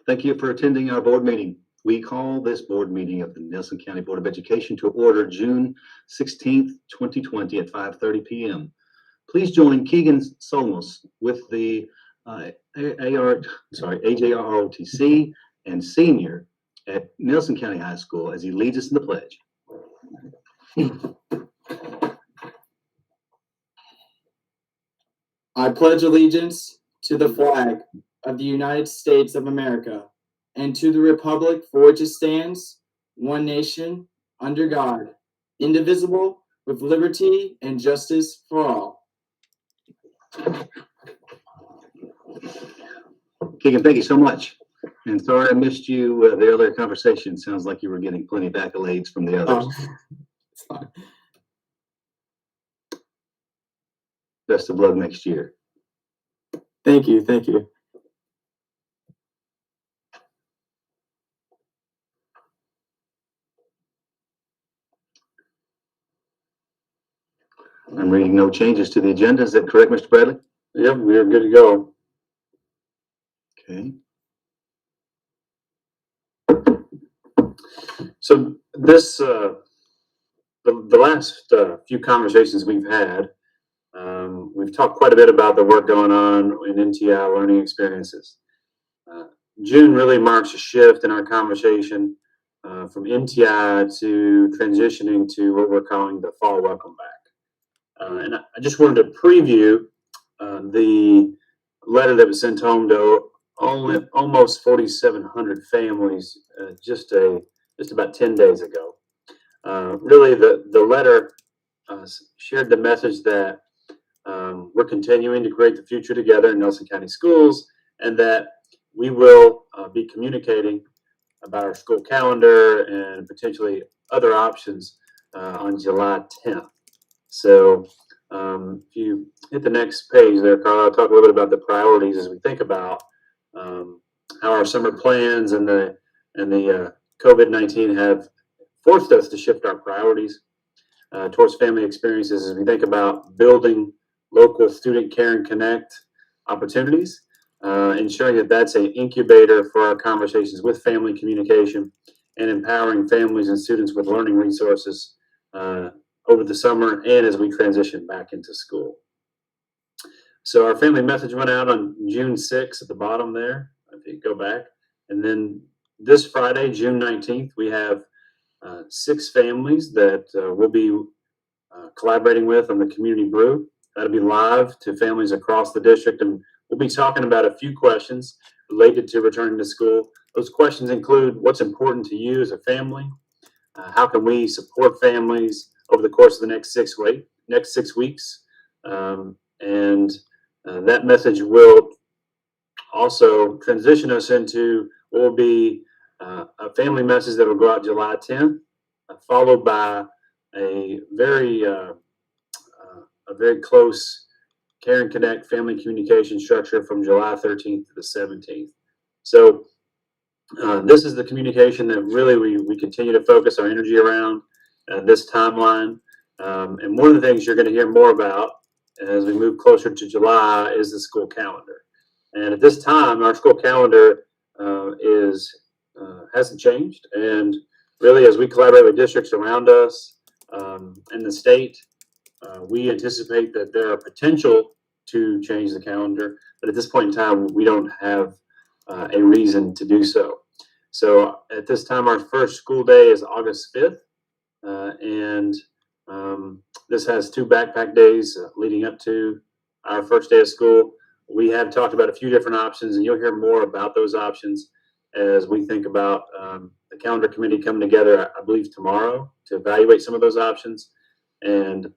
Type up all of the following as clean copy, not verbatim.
Thank you for attending our board meeting. We call this board meeting of the Nelson County Board of Education to order June 16th, 2020 at 5:30 p.m. Please join Keegan Solmos with the AJROTC and senior at Nelson County High School as he leads us in the pledge. I pledge allegiance to the flag of the United States of America and to the republic for which it stands, one nation, under God, indivisible, with liberty and justice for all. Keegan, thank you so much. And sorry I missed you the earlier conversation. Sounds like you were getting plenty of accolades from the others. It's fine. Best of luck next year. Thank you. Thank you. I'm reading no changes to the agenda. Is that correct, Mr. Bradley? Yep, we are good to go. Okay. So this, the last few conversations we've had, we've talked quite a bit about the work going on in NTI learning experiences. June really marks a shift in our conversation from NTI to transitioning to what we're calling the fall welcome back. And I just wanted to preview the letter that was sent home to almost 4,700 families just about 10 days ago. Really, the letter shared the message that we're continuing to create the future together in Nelson County schools, and that we will be communicating about our school calendar and potentially other options on July 10th. So if you hit the next page there, Carl, I'll talk a little bit about the priorities as we think about how our summer plans and the COVID-19 have forced us to shift our priorities towards family experiences as we think about building local student care and connect opportunities, ensuring that that's an incubator for our conversations with family communication and empowering families and students with learning resources over the summer and as we transition back into school. So our family message went out on June 6th at the bottom there, if you go back. And then this Friday, June 19th, we have 6 families that we'll be collaborating with on the community brew. That'll be live to families across the district, and we'll be talking about a few questions related to returning to school. Those questions include what's important to you as a family, how can we support families over the course of the next 6 weeks, and that message will also transition us into what will be a family message that will go out July 10th, followed by a very close Care and Connect family communication structure from July 13th to the 17th. So this is the communication that really we continue to focus our energy around this timeline. And one of the things you're going to hear more about as we move closer to July is the school calendar. And at this time, our school calendar hasn't changed. And really, as we collaborate with districts around us and the state, we anticipate that there are potential to change the calendar. But at this point in time, we don't have a reason to do so. So at this time, our first school day is August 5th. And this has 2 backpack days leading up to our first day of school. We have talked about a few different options, and you'll hear more about those options as we think about the calendar committee coming together, I believe, tomorrow to evaluate some of those options. And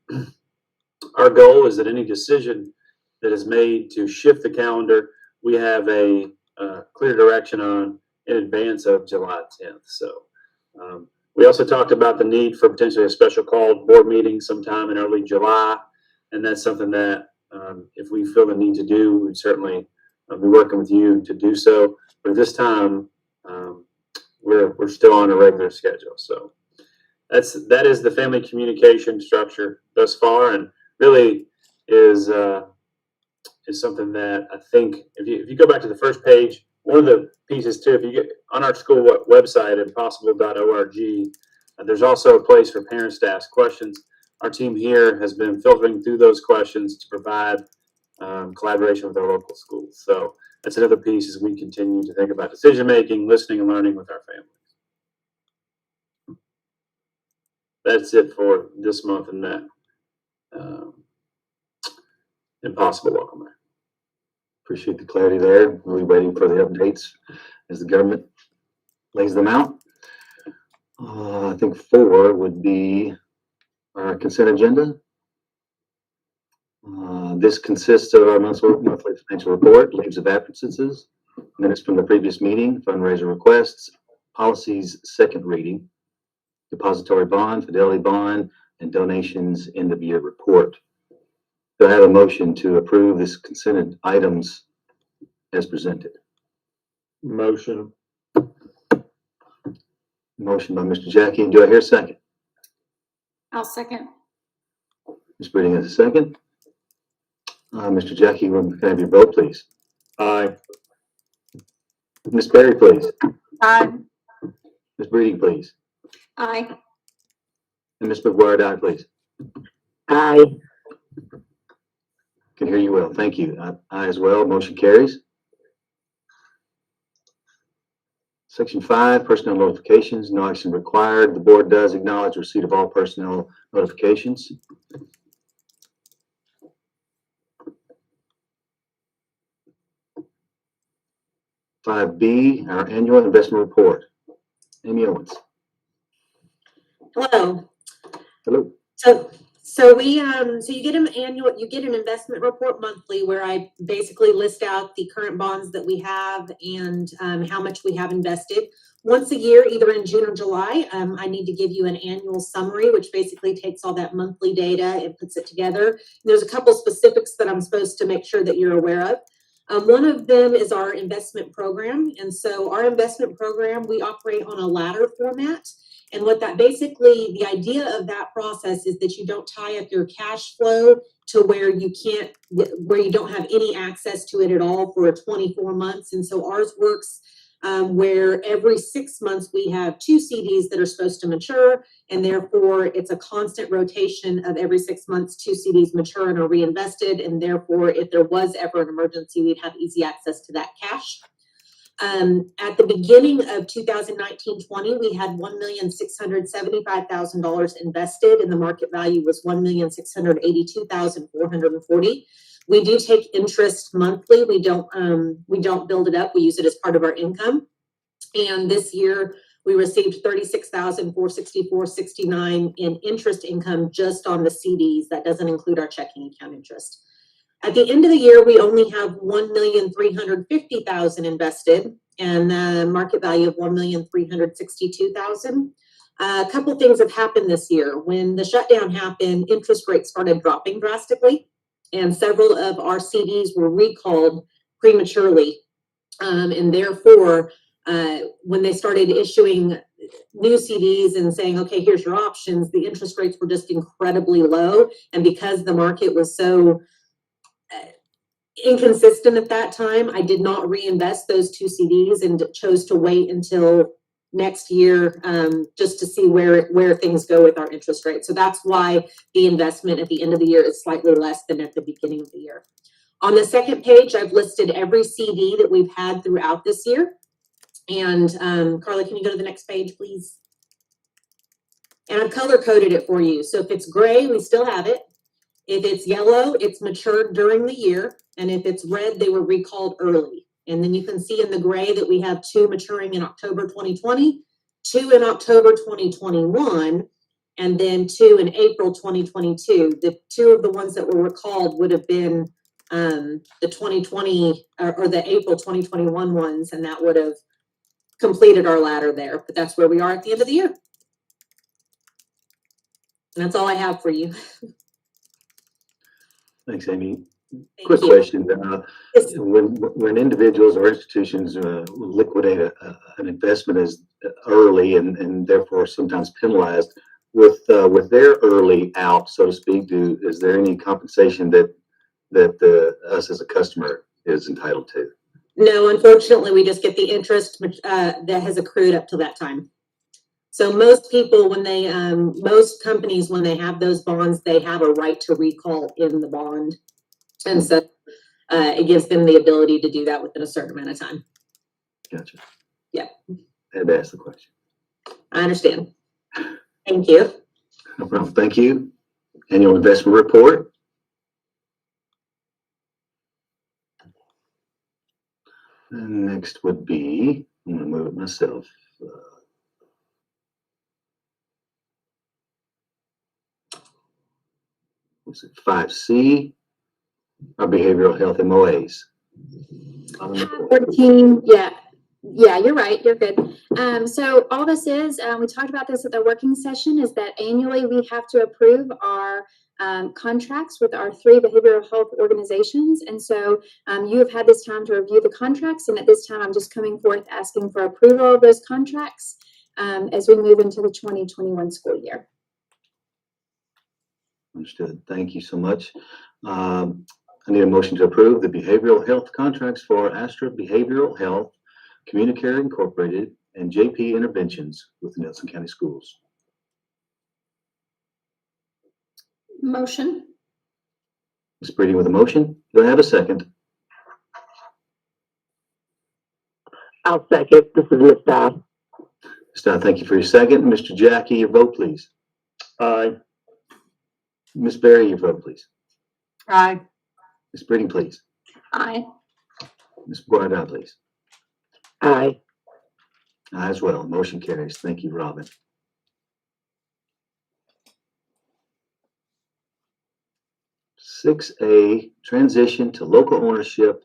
our goal is that any decision that is made to shift the calendar, we have a clear direction on in advance of July 10th. So we also talked about the need for potentially a special called board meeting sometime in early July. And that's something that if we feel the need to do, we'd certainly be working with you to do so. But at this time, we're still on a regular schedule. So that is the family communication structure thus far, and really is something that I think if you go back to the first page one of the pieces too, if you get on our school website, impossible.org, there's also a place for parents to ask questions. Our team here has been filtering through those questions to provide collaboration with our local schools. So that's another piece as we continue to think about decision making, listening, and learning with our families. That's it for this month and that. Impossible welcome back. Appreciate the clarity there. We'll be waiting for the updates as the government lays them out. I think 4 would be our consent agenda. This consists of our monthly financial report, leaves of absences, minutes from the previous meeting, fundraiser requests, policies second reading, depository bond, fidelity bond, and donations end of year report. Do I have a motion to approve this consented items as presented? Motion. Motion by Mr. Jackie. Do I hear a second? I'll second. Ms. Breeding has a second. Mr. Jackie, can I have your vote, please? Aye. Ms. Berry, please. Aye. Ms. Breeding, please. Aye. And Ms. McGuire, aye, please. Aye. Can hear you well. Thank you. Aye as well. Motion carries. Section 5, personnel notifications. No action required. The board does acknowledge receipt of all personnel notifications. (5B), our annual investment report. Amy Owens. Hello. Hello. So you get an investment report monthly where I basically list out the current bonds that we have and how much we have invested. Once a year, either in June or July, I need to give you an annual summary, which basically takes all that monthly data and puts it together. There's a couple specifics that I'm supposed to make sure that you're aware of. One of them is our investment program. And so our investment program, we operate on a ladder format. And what that basically, the idea of that process is that you don't tie up your cash flow to where you don't have any access to it at all for 24 months. And so ours works where every 6 months we have 2 CDs that are supposed to mature. And therefore it's a constant rotation of every 6 months, 2 CDs mature and are reinvested. And therefore, if there was ever an emergency, we'd have easy access to that cash. At the beginning of 2019-20, we had $1,675,000 invested, and the market value was $1,682,440. We do take interest monthly. We don't build it up. We use it as part of our income. And this year we received $36,464.69 in interest income just on the CDs. That doesn't include our checking account interest. At the end of the year, we only have $1,350,000 invested and a market value of $1,362,000. A couple things have happened this year. When the shutdown happened, interest rates started dropping drastically, and several of our CDs were recalled prematurely. And therefore, when they started issuing new CDs and saying, okay, here's your options, the interest rates were just incredibly low. And because the market was so inconsistent at that time, I did not reinvest those 2 CDs and chose to wait until next year just to see where things go with our interest rate. So that's why the investment at the end of the year is slightly less than at the beginning of the year. On the second page, I've listed every CD that we've had throughout this year. And Carla, can you go to the next page, please? And I've color coded it for you. So if it's gray, we still have it. If it's yellow, it's matured during the year. And if it's red, they were recalled early. And then you can see in the gray that we have 2 maturing in October 2020, 2 in October 2021, and then 2 in April 2022. The 2 of the ones that were recalled would have been the 2020 or the April 2021 ones, and that would have completed our ladder there. But that's where we are at the end of the year. And that's all I have for you. Thanks, Amy. Thank Quick you. question. Yes. When individuals or institutions liquidate an investment as early and therefore sometimes penalized with their early out, so to speak, is there any compensation that us as a customer is entitled to? No, unfortunately, we just get the interest that has accrued up to that time. So most people, when they, most companies, when they have those bonds, they have a right to recall in the bond. And so it gives them the ability to do that within a certain amount of time. Gotcha. Yeah. I had to ask the question. I understand. Thank you. No problem. Thank you. Annual investment report. And next would be, I'm going to move it myself. Was it 5C? Our behavioral health MOAs. Board team, yeah, you're right, you're good. So all this is, we talked about this at the working session, is that annually we have to approve our contracts with our 3 behavioral health organizations. And so you have had this time to review the contracts, and at this time I'm just coming forth asking for approval of those contracts as we move into the 2021 school year. Understood. Thank you so much. I need a motion to approve the behavioral health contracts for Astra Behavioral Health, Communicare Incorporated, and JP Interventions with the Nelson County Schools. Motion. Ms. Breeding with a motion. Do I have a second? I'll second. This is Ms. Dodd. Ms. Dodd, thank you for your second. Mr. Jackie, your vote, please. Aye. Ms. Berry, your vote, please. Aye. Ms. Breeding, please. Aye. Ms. Guardon, please. Aye. Aye as well. Motion carries. Thank you, Robin. 6A, transition to local ownership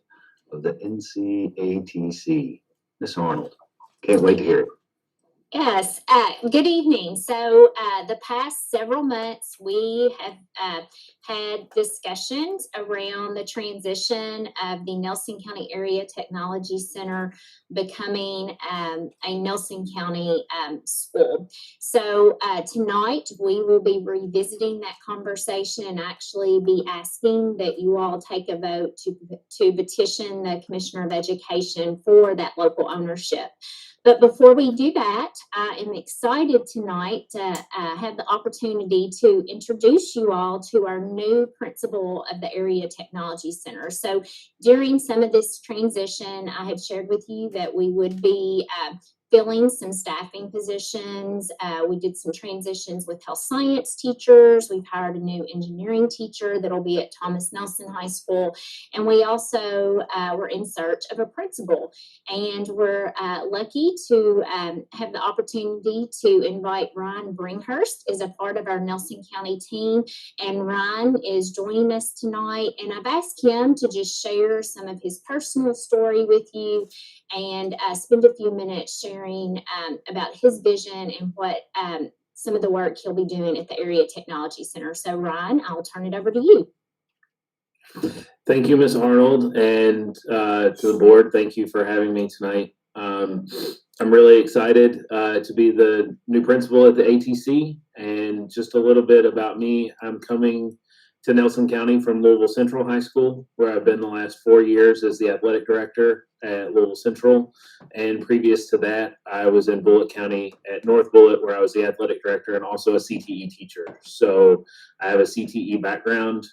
of the NCATC. Ms. Arnold, can't wait to hear it. Yes, good evening. So the past several months, we have had discussions around the transition of the Nelson County Area Technology Center becoming a Nelson County school. So tonight, we will be revisiting that conversation and actually be asking that you all take a vote to petition the Commissioner of Education for that local ownership. But before we do that, I am excited tonight to have the opportunity to introduce you all to our new principal of the Area Technology Center. So during some of this transition, I had shared with you that we would be filling some staffing positions. We did some transitions with health science teachers. We've hired a new engineering teacher that'll be at Thomas Nelson High School. And we also were in search of a principal. And we're lucky to have the opportunity to invite Ryan Bringhurst as a part of our Nelson County team. And Ryan is joining us tonight. And I've asked him to just share some of his personal story with you and spend a few minutes sharing about his vision and what some of the work he'll be doing at the Area Technology Center. So Ryan, I'll turn it over to you. Thank you, Ms. Arnold, and to the board, thank you for having me tonight. I'm really excited to be the new principal at the ATC, and just a little bit about me. I'm coming to Nelson County from Louisville Central High School, where I've been the last 4 years as the athletic director at Louisville Central. And previous to that, I was in Bullitt County at North Bullitt, where I was the athletic director and also a CTE teacher. So I have a CTE background,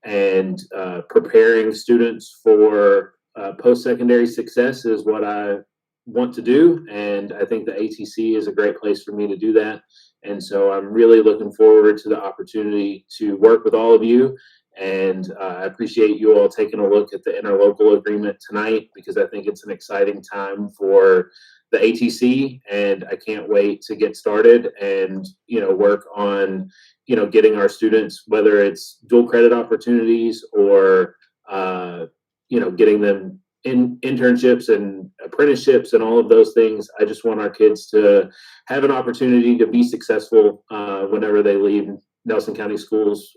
and preparing students for post-secondary success is what I want to do. And I think the ATC is a great place for me to do that. And so I'm really looking forward to the opportunity to work with all of you. And I appreciate you all taking a look at the interlocal agreement tonight, because I think it's an exciting time for the ATC, and I can't wait to get started and, work on, getting our students, whether it's dual credit opportunities or, getting them in internships and apprenticeships and all of those things. I just want our kids to have an opportunity to be successful whenever they leave Nelson County schools,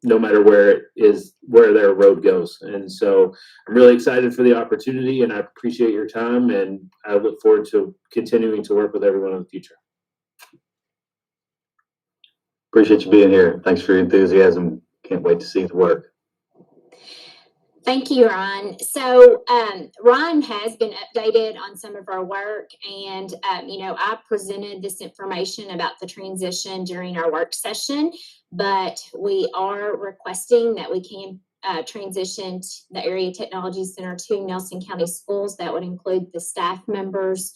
no matter where their road goes. And so I'm really excited for the opportunity, and I appreciate your time, and I look forward to continuing to work with everyone in the future. Appreciate you being here. Thanks for your enthusiasm. Can't wait to see the work. Thank you, Ron. So, Ron has been updated on some of our work, and I presented this information about the transition during our work session, but we are requesting that we can transition the Area Technology Center to Nelson County Schools. That would include the staff members,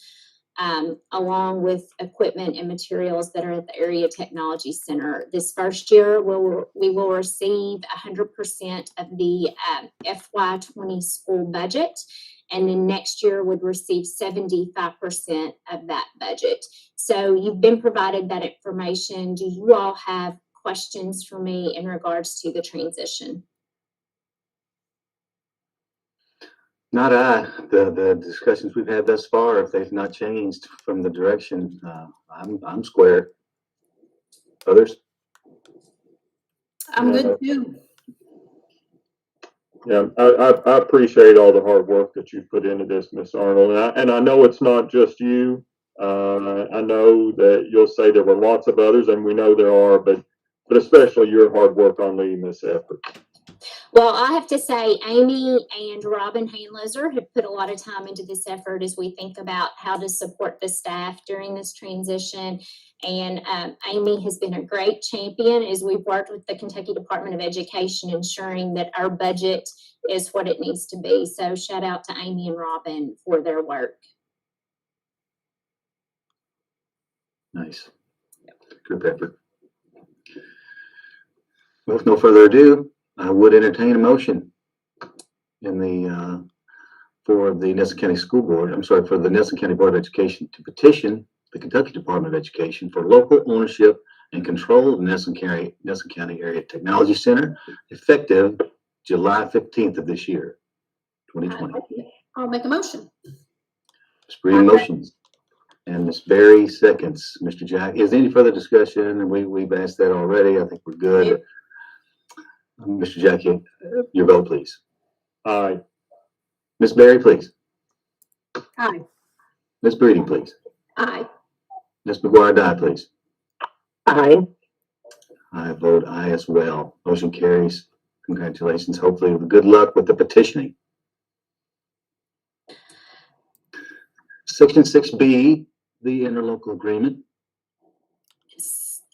along with equipment and materials that are at the Area Technology Center. This first year, we will receive 100% of the FY20 school budget, and then next year would receive 75% of that budget. So you've been provided that information. Do you all have questions for me in regards to the transition? Not I. The discussions we've had thus far, if they've not changed from the direction, I'm square. Others? I'm good too. Yeah, I appreciate all the hard work that you've put into this, Miss Arnold, and I know it's not just you. I know that you'll say there were lots of others, and we know there are, but especially your hard work on leading this effort. Well, I have to say, Amy and Robin Hanloser have put a lot of time into this effort as we think about how to support the staff during this transition. And Amy has been a great champion as we've worked with the Kentucky Department of Education, ensuring that our budget is what it needs to be. So shout out to Amy and Robin for their work. Nice. Group effort. Well, with no further ado, I would entertain a motion in the for the Nelson County School Board, for the Nelson County Board of Education to petition the Kentucky Department of Education for local ownership and control of the Nelson County Area Technology Center, effective July 15th of this year, 2020. I'll make a motion. Ms. Brady motions, and Ms. Berry seconds. Mr. Jack, is there any further discussion? And we've asked that already. I think we're good. Yep. Mr. Jackie, your vote, please. Aye. Ms. Berry, please. Aye. Ms. Breedy, please. Aye. Ms. McGuire Dye, please. Aye. I vote aye as well. Motion carries. Congratulations. Hopefully, good luck with the petitioning. Section 6B, the interlocal agreement.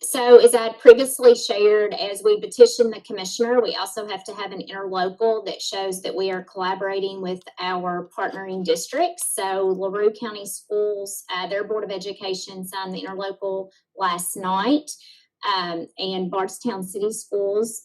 So as I previously shared, as we petition the commissioner, we also have to have an interlocal that shows that we are collaborating with our partnering districts. So LaRue County Schools, their Board of Education signed the interlocal last night, and Bardstown City Schools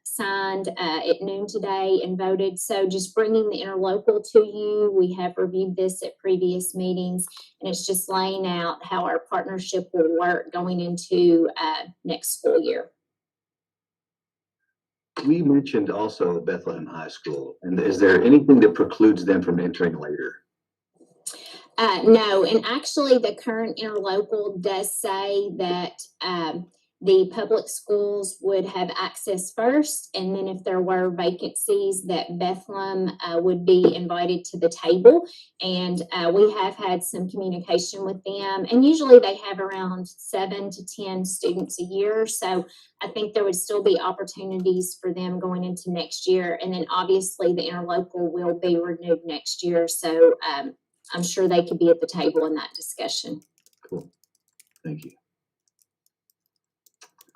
signed at noon today and voted. So just bringing the interlocal to you, we have reviewed this at previous meetings, and it's just laying out how our partnership will work going into next school year. We mentioned also Bethlehem High School, and is there anything that precludes them from entering later? No, and actually the current interlocal does say that the public schools would have access first, and then if there were vacancies, that Bethlehem would be invited to the table. And we have had some communication with them, and usually they have around 7 to 10 students a year. So I think there would still be opportunities for them going into next year. And then obviously the interlocal will be renewed next year. So I'm sure they could be at the table in that discussion. Cool. Thank you.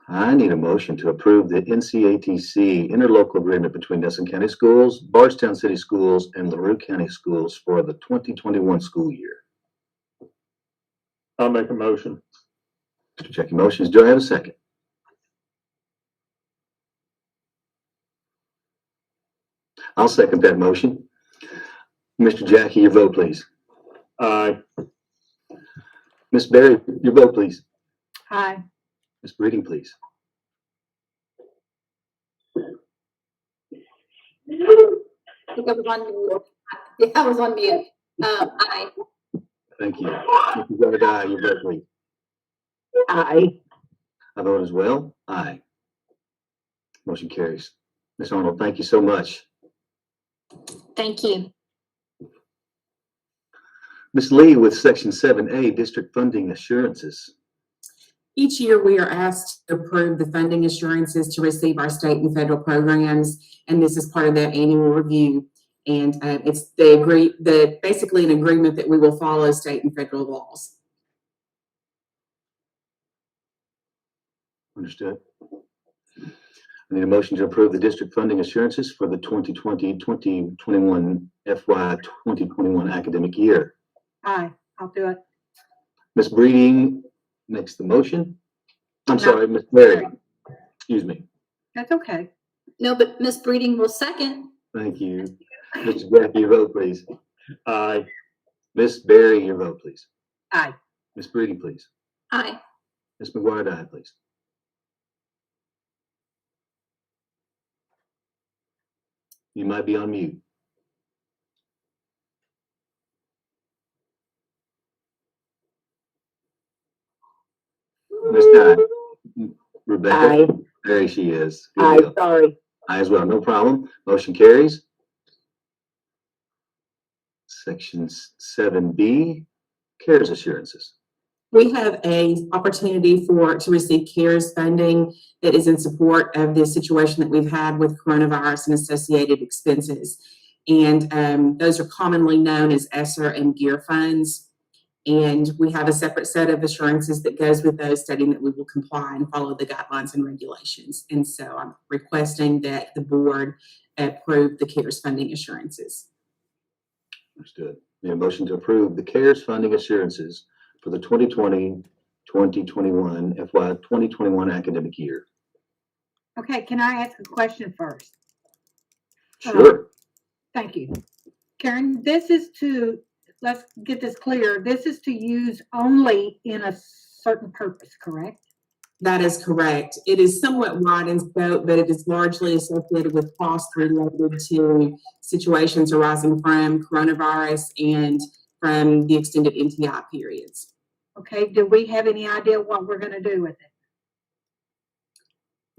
I need a motion to approve the NCATC interlocal agreement between Nelson County Schools, Bardstown City Schools, and LaRue County Schools for the 2021 school year. I'll make a motion. Mr. Jackie motions. Do I have a second? I'll second that motion. Mr. Jackie, your vote, please. Aye. Ms. Berry, your vote, please. Aye. Ms. Breeding, please. I think I was on mute. Yeah, I was on mute. Aye. Thank you. Mr. Gardai, your vote, please. Aye. I vote as well. Aye. Motion carries. Ms. Arnold, thank you so much. Thank you. Ms. Lee with Section 7A, District Funding Assurances. Each year, we are asked to approve the funding assurances to receive our state and federal programs, and this is part of that annual review. And it's basically an agreement that we will follow state and federal laws. Understood. I need a motion to approve the district funding assurances for the 2020-2021 FY 2021 academic year. Aye, I'll do it. Ms. Breeding makes the motion. I'm No. sorry, Ms. Berry. Excuse me. That's okay. No, but Miss Breeding will second. Thank you. Mr. Jackie, your vote, please. Aye. Ms. Berry, your vote, please. Aye. Ms. Breeding, please. Aye. Ms. McGuire, aye, please. You might be on mute. Ms. Dye. Rebecca? Aye. There she is. Good Aye, deal. sorry. Aye as well, no problem. Motion carries. Section 7B, CARES assurances. We have a opportunity to receive CARES funding that is in support of the situation that we've had with coronavirus and associated expenses. And those are commonly known as ESSER and GEAR funds. And we have a separate set of assurances that goes with those, stating that we will comply and follow the guidelines and regulations. And so I'm requesting that the board approve the CARES funding assurances. Understood. Need a motion to approve the CARES funding assurances for the 2020-2021 FY 2021 academic year. Okay, can I ask a question first? Sure. Thank you. Karen, this is to, let's get this clear, this is to use only in a certain purpose, correct? That is correct. It is somewhat wide in scope, but it is largely associated with costs related to situations arising from coronavirus and from the extended NTI periods. Okay, do we have any idea what we're going to do with it?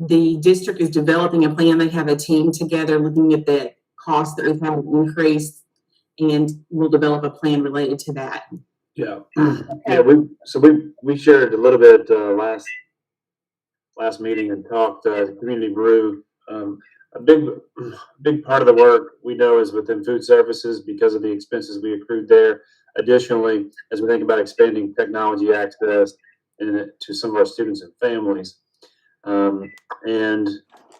The district is developing a plan. They have a team together looking at the costs that we've had increased, and we'll develop a plan related to that. Yeah. Yeah. We shared a little bit last meeting and talked community brew. A big part of the work we know is within food services because of the expenses we accrued there. Additionally, as we think about expanding technology access to some of our students and families, and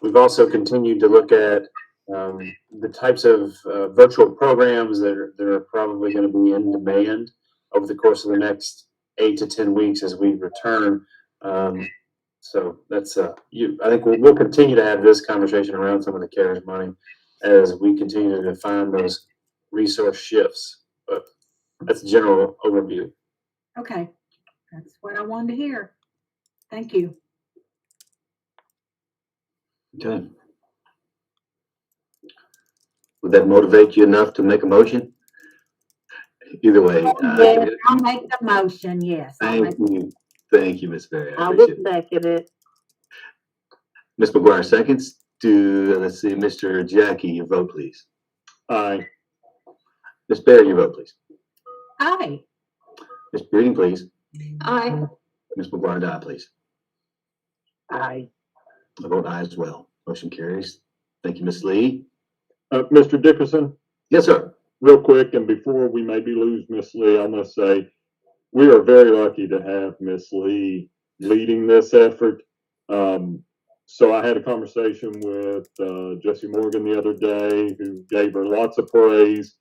we've also continued to look at the types of virtual programs that are probably going to be in demand over the course of the next 8 to 10 weeks as we return. So that's I think we'll continue to have this conversation around some of the CARES money as we continue to define those resource shifts. But that's a general overview. Okay, that's what I wanted to hear. Thank you. Okay. Would that motivate you enough to make a motion? Either way. Yes, I'll make the motion, yes. Thank you. Thank you, Ms. Berry. I will second it. Ms. McGuire seconds. Let's see, Mr. Jackie, your vote, please. Aye. Ms. Berry, your vote, please. Aye. Ms. Breeding, please. Aye. Ms. McGuire, aye, please. Aye. I vote aye as well. Motion carries. Thank you, Ms. Lee. Mr. Dickerson, Yes, sir. real quick, and before we maybe lose Miss Lee, I must say we are very lucky to have Miss Lee leading this effort. So I had a conversation with Jesse Morgan the other day, who gave her lots of praise.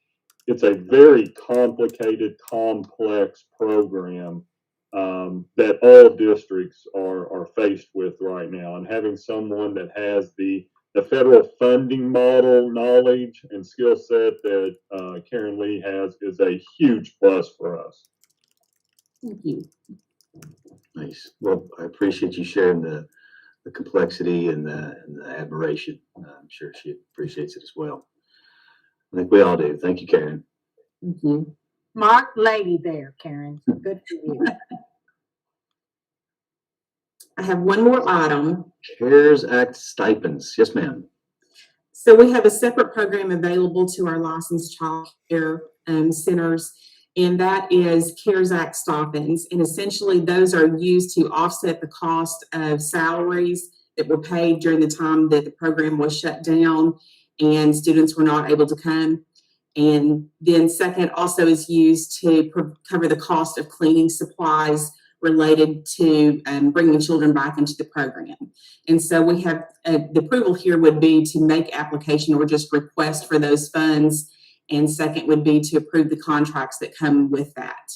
It's a very complicated, complex program that all districts are faced with right now, and having someone that has the federal funding model knowledge and skill set that Karen Lee has is a huge plus for us. Thank you. Nice. Well, I appreciate you sharing the complexity and the admiration. I'm sure she appreciates it as well. I think we all do. Thank you, Karen. Thank you. Mark lady there, Karen. Good for you. I have one more item. CARES Act stipends. Yes, ma'am. So we have a separate program available to our licensed child care centers. and that is CARES Act stipends. And essentially, those are used to offset the cost of salaries that were paid during the time that the program was shut down and students were not able to come. And then second, also is used to cover the cost of cleaning supplies related to bringing children back into the program. And so we have, the approval here would be to make application or just request for those funds. And second would be to approve the contracts that come with that.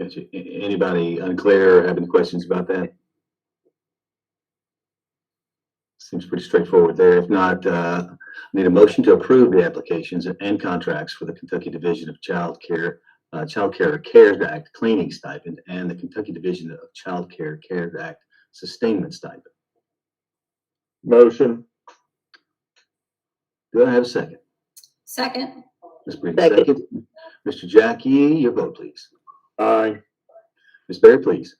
Gotcha. Anybody unclear or have any questions about that? Seems pretty straightforward there. If not, I need a motion to approve the applications and contracts for the Kentucky Division of Child Care CARES Act cleaning stipend and the Kentucky Division of Child Care CARES Act sustainment stipend. Motion. Do I have a second? Second. Ms. Breeden, second. Mr. Jackie, your vote, please. Aye. Ms. Berry, please.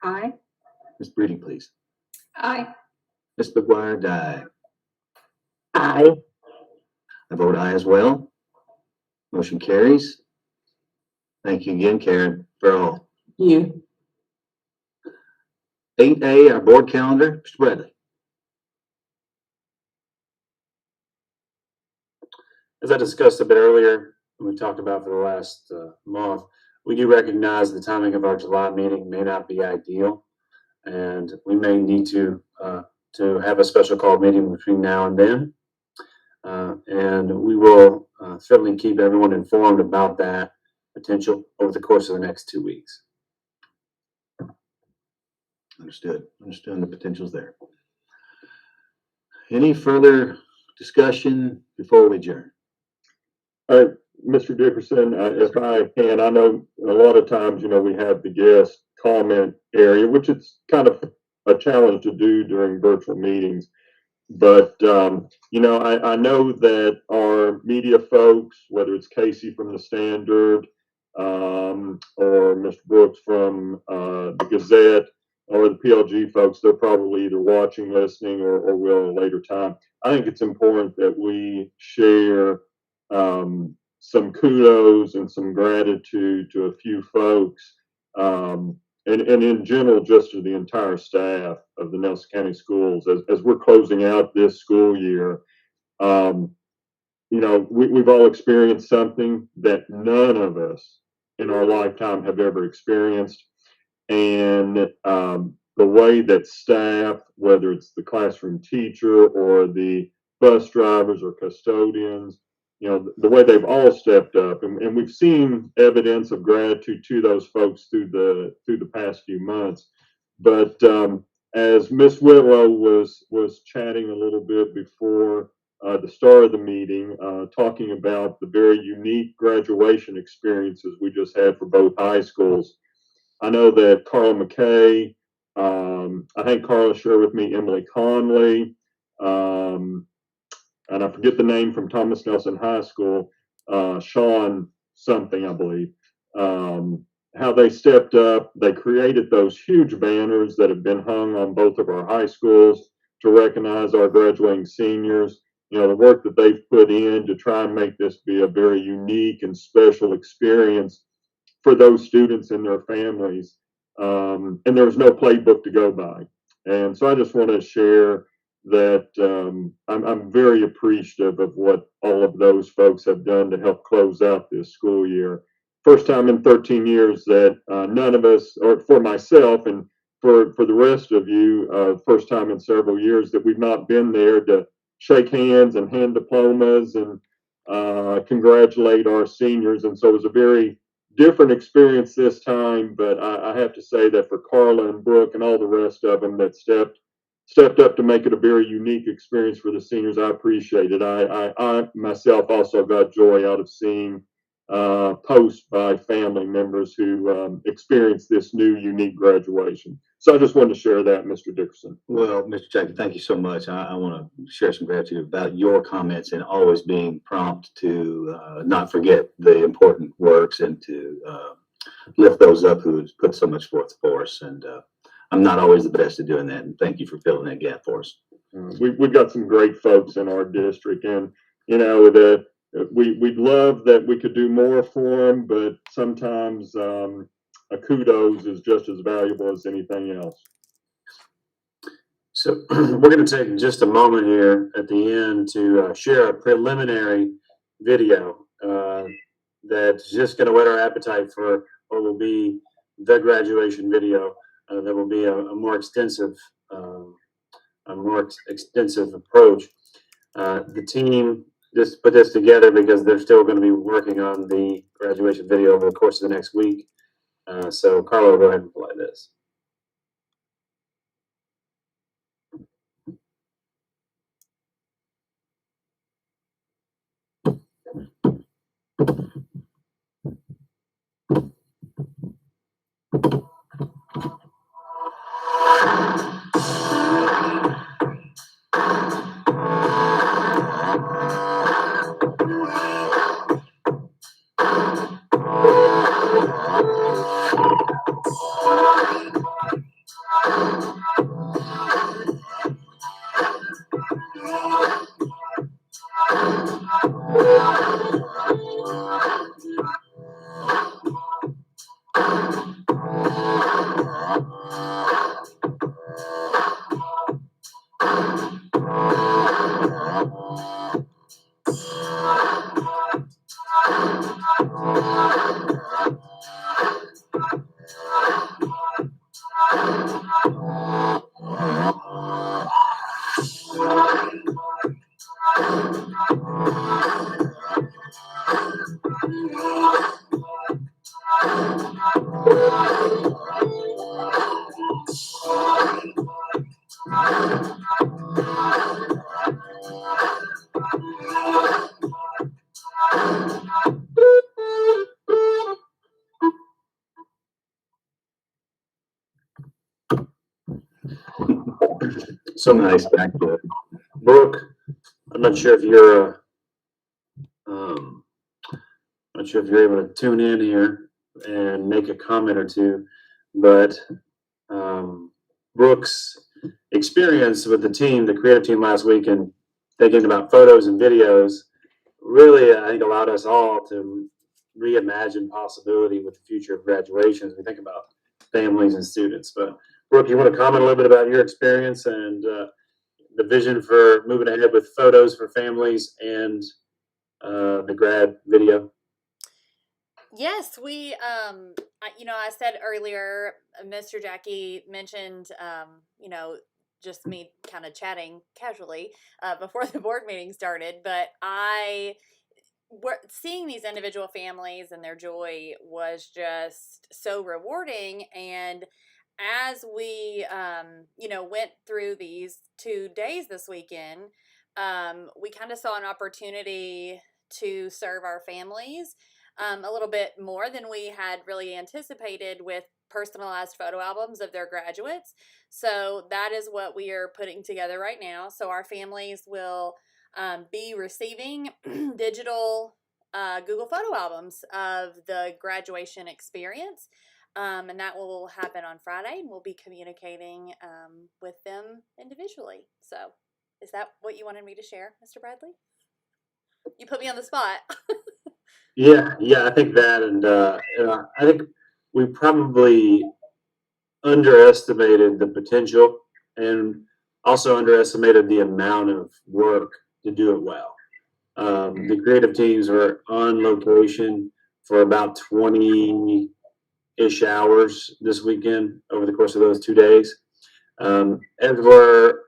Aye. Ms. Breeden, please. Aye. Ms. McGuire, die. Aye. I vote aye as well. Motion carries. Thank you again, Karen, for all. You. 8A, our board calendar. Mr. Bradley. As I discussed a bit earlier, we talked about for the last month, we do recognize the timing of our July meeting may not be ideal, and we may need to have a special call meeting between now and then. And we will certainly keep everyone informed about that potential over the course of the next 2 weeks. Understood. Understand the potentials there. Any further discussion before we adjourn? Mr. Dickerson, if I can, I know a lot of times, we have the guest comment area, which it's kind of a challenge to do during virtual meetings. But, I know that our media folks, whether it's Casey from the Standard or Mr. Brooks from the Gazette or the PLG folks, they're probably either watching, listening, or will at a later time. I think it's important that we share some kudos and some gratitude to a few folks, and in general, just to the entire staff of the Nelson County Schools as we're closing out this school year. We've all experienced something that none of us in our lifetime have ever experienced, and the way that staff, whether it's the classroom teacher or the bus drivers or custodians, the way they've all stepped up, and we've seen evidence of gratitude to those folks through the past few months. But as Miss Whitlow was chatting a little bit before the start of the meeting, talking about the very unique graduation experiences we just had for both high schools, I know that Carla McKay, I think Carla shared with me Emily Conley, and I forget the name from Thomas Nelson High School, Sean something, I believe, how they stepped up. They created those huge banners that have been hung on both of our high schools to recognize our graduating seniors. The work that they've put in to try and make this be a very unique and special experience for those students and their families. And there was no playbook to go by. And so I just want to share that I'm very appreciative of what all of those folks have done to help close out this school year. First time in 13 years that none of us, or for myself and for the rest of you, first time in several years that we've not been there to shake hands and hand diplomas and congratulate our seniors. And so it was a very different experience this time, but I have to say that for Carla and Brooke and all the rest of them that stepped up to make it a very unique experience for the seniors, I appreciate it. I myself also got joy out of seeing posts by family members who experienced this new unique graduation. So I just wanted to share that, Mr. Dickerson. Well, Mr. Jackie, thank you so much. I want to share some gratitude about your comments and always being prompt to not forget the important works and to lift those up who has put so much forth for us. And I'm not always the best at doing that. And thank you for filling that gap for us. We've got some great folks in our district, and the we'd love that we could do more for them, but sometimes a kudos is just as valuable as anything else. So we're going to take just a moment here at the end to share a preliminary video that's just going to whet our appetite for what will be the graduation video. That will be a more extensive approach. The team just put this together because they're still going to be working on the graduation video over the course of the next week. So Carlo, go ahead and play this. So nice back there. Brooke, I'm not sure if you're able to tune in here and make a comment or two, but Brooke's experience with the team, the creative team last week, and thinking about photos and videos, really, I think, allowed us all to reimagine possibility with the future of graduation as we think about families and students. But Brooke, you want to comment a little bit about your experience and the vision for moving ahead with photos for families and the grad video? Yes, I said earlier, Mr. Jackie mentioned, just me kind of chatting casually before the board meeting started, but seeing these individual families and their joy was just so rewarding. And as we, went through these 2 days this weekend, we kind of saw an opportunity to serve our families a little bit more than we had really anticipated with personalized photo albums of their graduates. So that is what we are putting together right now. So our families will be receiving digital Google photo albums of the graduation experience. And that will happen on Friday, and we'll be communicating with them individually. So is that what you wanted me to share, Mr. Bradley? You put me on the spot. Yeah, I think that, and I think we probably underestimated the potential and also underestimated the amount of work to do it well. The creative teams were on location for about 20-ish hours this weekend over the course of those 2 days. As were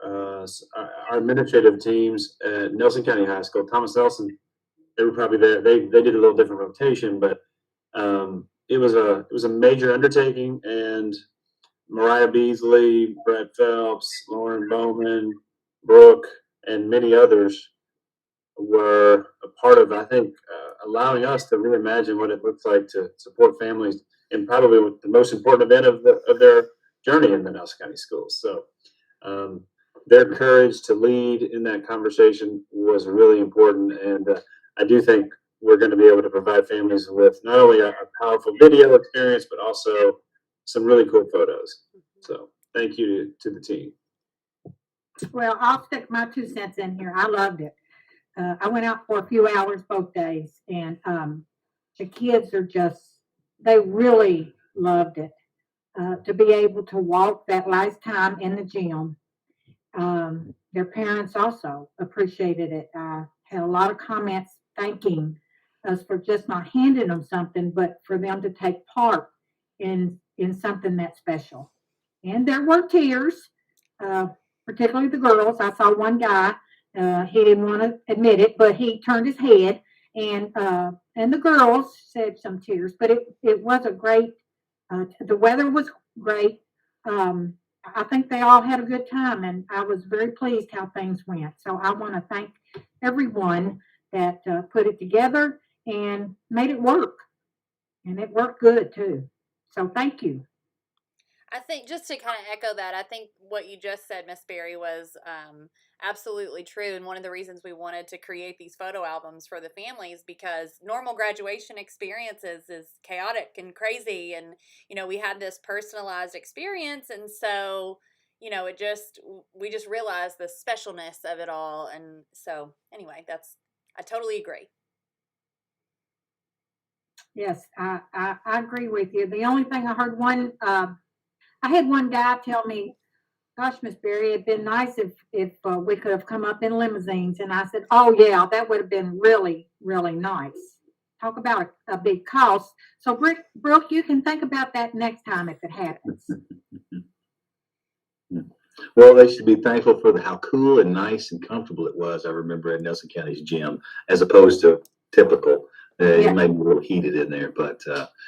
our administrative teams at Nelson County High School. Thomas Nelson, they were probably there. They did a little different rotation, but it was a major undertaking, and Mariah Beasley, Brett Phelps, Lauren Bowman, Brooke, and many others were a part of, I think, allowing us to reimagine what it looks like to support families in probably the most important event of their journey in the Nelson County schools. So their courage to lead in that conversation was really important, and I do think we're going to be able to provide families with not only a powerful video experience, but also some really cool photos. So thank you to the team. Well, I'll stick my 2 cents in here. I loved it. I went out for a few hours both days, and the kids are they really loved it. To be able to walk that last time in the gym. Their parents also appreciated it. I had a lot of comments thanking us for just not handing them something, but for them to take part in something that special. And there were tears, particularly the girls. I saw one guy, he didn't want to admit it, but he turned his head, and the girls shed some tears. But it was a great. The weather was great. I think they all had a good time, and I was very pleased how things went. So I want to thank everyone that put it together and made it work. And it worked good too. So thank you. I think just to kind of echo that, I think what you just said, Miss Berry, was absolutely true. And one of the reasons we wanted to create these photo albums for the families, because normal graduation experiences is chaotic and crazy. And, we had this personalized experience. And so, we just realized the specialness of it all. And so anyway, I totally agree. Yes, I agree with you. The only thing I heard I had one guy tell me, gosh, Miss Berry, it'd been nice if we could have come up in limousines. And I said, oh, yeah, that would have been really, really nice. Talk about a big cost. So, Brooke, you can think about that next time if it happens. Well, they should be thankful for how cool and nice and comfortable it was. I remember at Nelson County's gym, as opposed to typical. It may be a little heated in there, but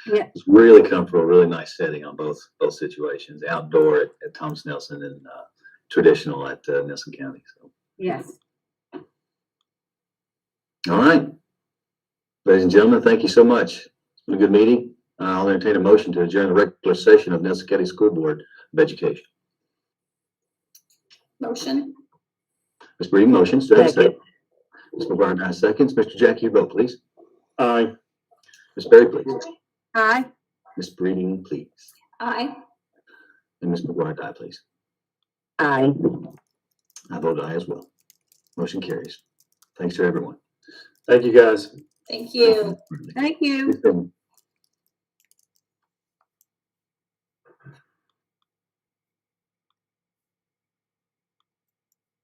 it's really comfortable, really nice setting on both situations. Outdoor at Thomas Nelson and traditional at Nelson County. So. Yes. All right, ladies and gentlemen, thank you so much. It's been a good meeting. I'll entertain a motion to adjourn the regular session of Nelson County School Board of Education. Motion. Ms. Breeden motions. Do I have a second? Ms. McGuire, seconds. Mr. Jack, your vote, please. Aye. Ms. Berry, please. Aye. Ms. Breeden, please. Aye. And Ms. McGuire, please. Aye. I vote aye as well. Motion carries. Thanks to everyone. Thank you, guys. Thank you. Thank you. It's been